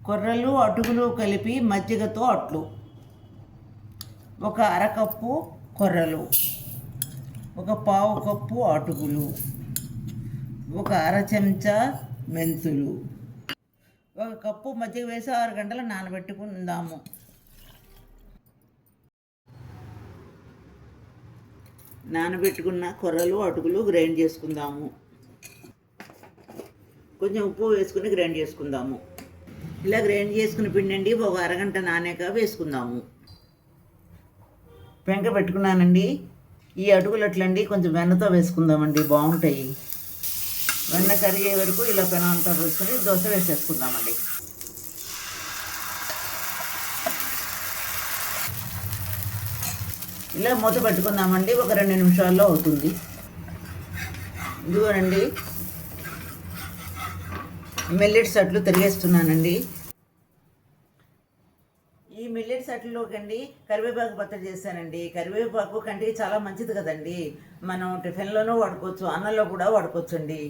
కొర్రలు అటుకులు కలిపి మజ్జిగతో అట్లు, ఒక అరకప్పు కొర్రలు, ఒక పావు కప్పు అటుకులు, ఒక అర చెంచా మెంతులు, ఒక కప్పు మజ్జిగ వేసి 6 గంటలు నానబెట్టుకుందాము. నానబెట్టుకున్న కొర్రలు అటుకులు గ్రైండ్ చేసుకుందాము. కొంచెం ఉప్పు వేసుకుని గ్రైండ్ చేసుకుందాము. ఇలా గ్రైండ్ చేసుకుని పిండండి ఒక అరగంట నానాక వేసుకుందాము. పెంక పెట్టుకున్నానండి. ఈ అటుకులు అట్లండి కొంచెం వెన్నతో వేసుకుందామండి, బాగుంటాయి. వెన్న కరిగే వరకు ఇలా పెనంతా పోసుకొని దోశ వేసేసుకుందామండి. ఇలా మూత పెట్టుకుందామండి, ఒక 2 నిమిషాల్లో అవుతుంది. ఇదిగోనండి మిల్లెట్స్ అట్లు తిరిగేస్తున్నానండి. ఈ మిల్లెట్స్ అట్లలోకి అండి కరివేపాకు పచ్చడి చేశానండి. కరివేపాకు కంటికి చాలా మంచిది కదండి. మనం టిఫిన్లోనూ వాడుకోవచ్చు, అన్నంలో కూడా వాడుకోవచ్చు అండి.